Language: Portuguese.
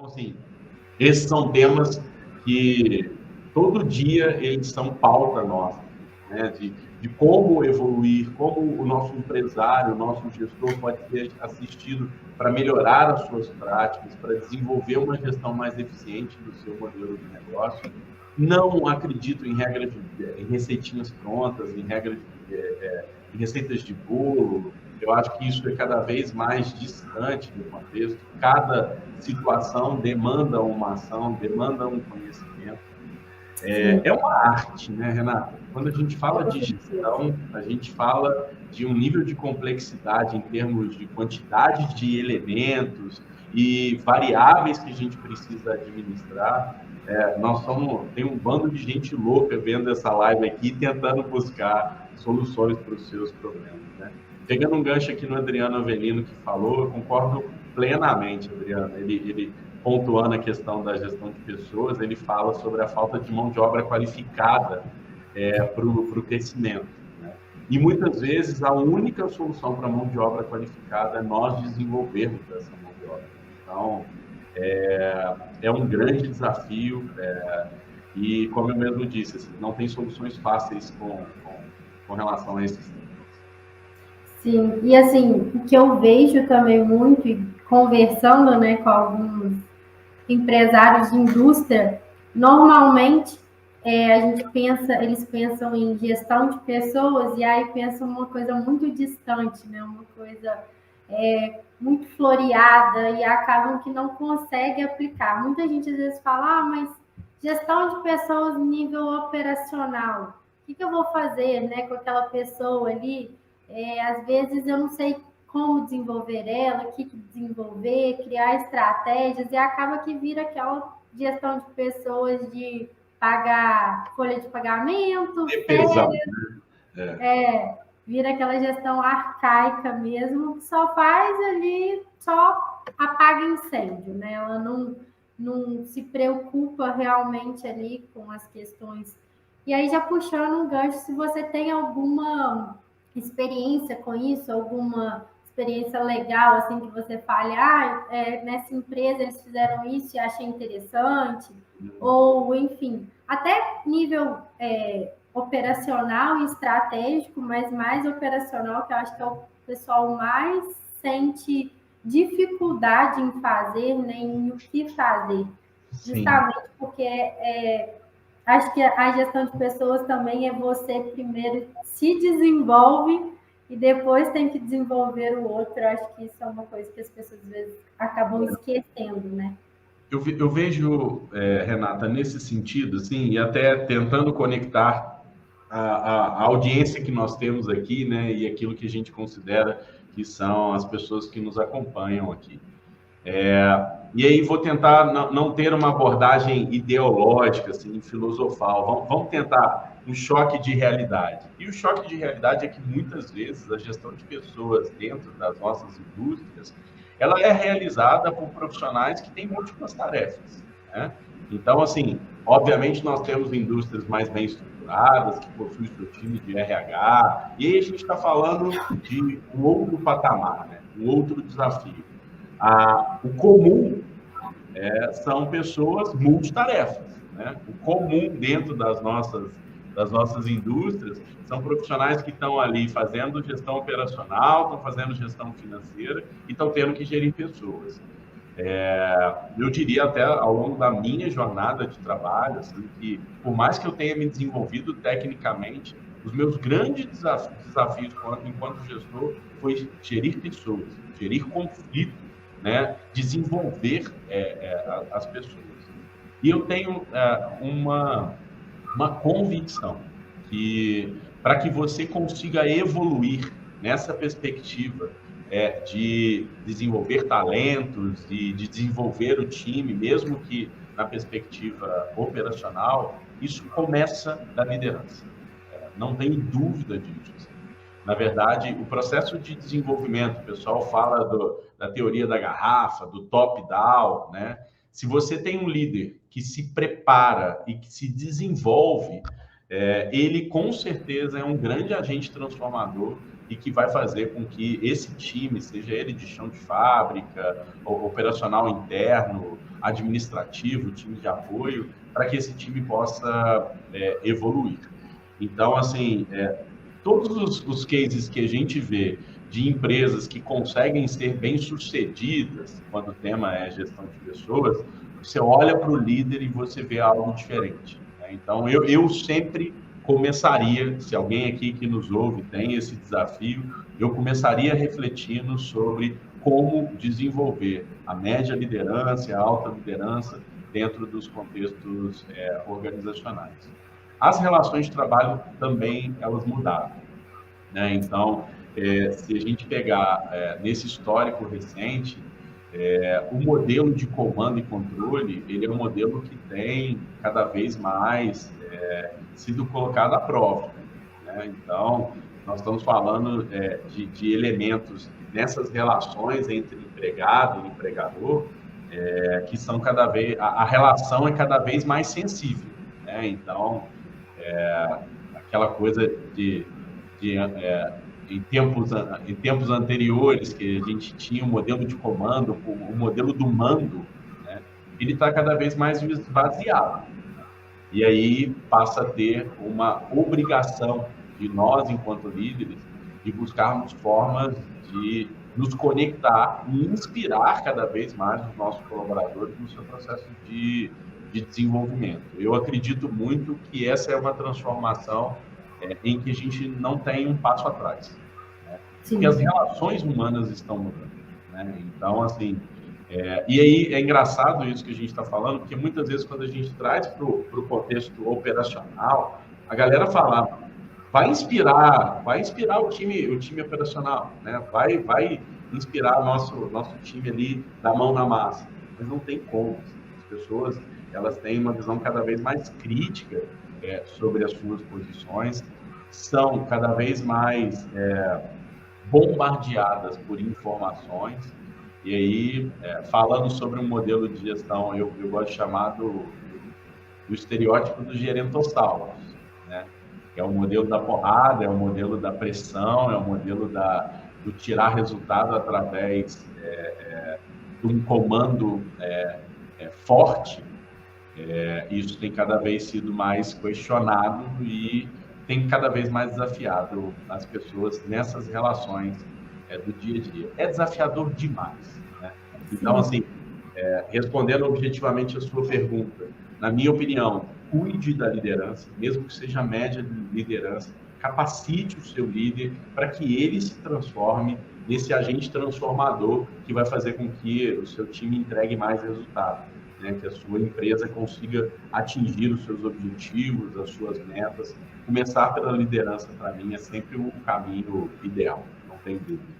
Então, assim, esses são temas que todo dia eles são pauta nossa, né? De como evoluir, como o nosso empresário, o nosso gestor pode ser assistido para melhorar as suas práticas, para desenvolver uma gestão mais eficiente do seu modelo de negócio. Não acredito em em receitinhas prontas, em receitas de bolo. Eu acho que isso é cada vez mais distante do contexto. Cada situação demanda uma ação, demanda um conhecimento. É uma arte, né, Renata? Quando a gente fala de gestão, a gente fala de um nível de complexidade em termos de quantidade de elementos e variáveis que a gente precisa administrar. Tem um bando de gente louca vendo essa live aqui, tentando buscar soluções para os seus problemas, né? Pegando um gancho aqui no Adriano Avelino que falou, eu concordo plenamente, Adriano. Ele pontuando a questão da gestão de pessoas, ele fala sobre a falta de mão de obra qualificada para o crescimento, né? E muitas vezes a única solução para a mão de obra qualificada é nós desenvolvermos essa mão de obra. Então, é um grande desafio e, como eu mesmo disse, assim, não tem soluções fáceis com relação a esses temas. Sim, e assim, o que eu vejo também muito, conversando, né, com alguns empresários de indústria, normalmente a gente eles pensam em gestão de pessoas e aí pensam uma coisa muito distante, né? Uma coisa muito floreada e acabam que não consegue aplicar. Muita gente às vezes fala, mas gestão de pessoas nível operacional, o que eu vou fazer, né, com aquela pessoa ali? Às vezes eu não sei como desenvolver ela, o que desenvolver, criar estratégias, e acaba que vira aquela gestão de pessoas de pagar folha de pagamento, vira aquela gestão arcaica mesmo, que só faz ali, só apaga incêndio, né? Ela não se preocupa realmente ali com as questões. E aí, já puxando um gancho, se você tem alguma experiência com isso, alguma experiência legal, assim, que você fale, nessa empresa eles fizeram isso e achei interessante, ou, enfim, até nível operacional e estratégico, mas mais operacional, que eu acho que é o pessoal mais sente dificuldade em fazer, né, em o que fazer. Sim. Justamente porque acho que a gestão de pessoas também é você primeiro se desenvolve e depois tem que desenvolver o outro. Eu acho que isso é uma coisa que as pessoas às vezes acabam esquecendo, né? Eu vejo, Renata, nesse sentido, assim, e até tentando conectar a audiência que nós temos aqui, né, e aquilo que a gente considera que são as pessoas que nos acompanham aqui. E aí vou tentar não ter uma abordagem ideológica, assim, filosofal. Vamos tentar um choque de realidade. E o choque de realidade é que muitas vezes a gestão de pessoas dentro das nossas indústrias, ela é realizada por profissionais que têm múltiplas tarefas, né? Então, assim, obviamente nós temos indústrias mais bem estruturadas, que possuem seu time de RH, e aí a gente está falando de um outro patamar, né? Um outro desafio. O comum são pessoas multitarefas, né? O comum dentro das nossas indústrias são profissionais que estão ali fazendo gestão operacional, estão fazendo gestão financeira e estão tendo que gerir pessoas. Eu diria até ao longo da minha jornada de trabalho, assim, que por mais que eu tenha me desenvolvido tecnicamente, os meus grandes desafios enquanto gestor foi gerir pessoas, gerir conflito, né? Desenvolver as pessoas. E eu tenho uma convicção que para que você consiga evoluir nessa perspectiva de desenvolver talentos e de desenvolver o time, mesmo que na perspectiva operacional, isso começa da liderança. Não tem dúvida disso. Na verdade, o processo de desenvolvimento, o pessoal fala da teoria da garrafa, do top-down, né? Se você tem um líder que se prepara e que se desenvolve, ele com certeza é um grande agente transformador e que vai fazer com que esse time, seja ele de chão de fábrica, operacional interno, administrativo, o time de apoio, para que esse time possa evoluir. Então, assim, todos os cases que a gente vê de empresas que conseguem ser bem-sucedidas, quando o tema é gestão de pessoas, você olha para o líder e você vê algo diferente, né? Então, eu sempre começaria, se alguém aqui que nos ouve tem esse desafio, eu começaria refletindo sobre como desenvolver a média liderança e a alta liderança dentro dos contextos organizacionais. As relações de trabalho também, elas mudaram, né? Então, se a gente pegar nesse histórico recente, o modelo de comando e controle, ele é um modelo que tem cada vez mais sido colocado à prova, né? Então, nós estamos falando de elementos nessas relações entre empregado e empregador, que são cada vez, a relação é cada vez mais sensível, né? Então, aquela coisa em tempos anteriores, que a gente tinha um modelo de comando, o modelo do mando, né? Ele está cada vez mais esvaziado. E aí passa a ter uma obrigação de nós, enquanto líderes, de buscarmos formas de nos conectar e inspirar cada vez mais os nossos colaboradores no seu processo de desenvolvimento. Eu acredito muito que essa é uma transformação em que a gente não tem um passo atrás, né? Porque as relações humanas estão mudando, né? Então, assim, e aí é engraçado isso que a gente está falando, porque muitas vezes quando a gente traz para o contexto operacional, a galera fala, vai inspirar o time operacional, né? Vai inspirar nosso time ali da mão na massa, mas não tem como. As pessoas, elas têm uma visão cada vez mais crítica sobre as suas posições, são cada vez mais bombardeadas por informações. E aí, falando sobre um modelo de gestão, eu gosto de chamar do estereótipo do gerentossauro, né? É o modelo da porrada, é o modelo da pressão, é o modelo do tirar resultado através de um comando forte. Isso tem cada vez sido mais questionado e tem cada vez mais desafiado as pessoas nessas relações do dia a dia. É desafiador demais, né? Então, assim, respondendo objetivamente a sua pergunta, na minha opinião, cuide da liderança, mesmo que seja média de liderança, capacite o seu líder para que ele se transforme nesse agente transformador que vai fazer com que o seu time entregue mais resultado, né? Que a sua empresa consiga atingir os seus objetivos, as suas metas. Começar pela liderança, para mim, é sempre o caminho ideal, não tem dúvida.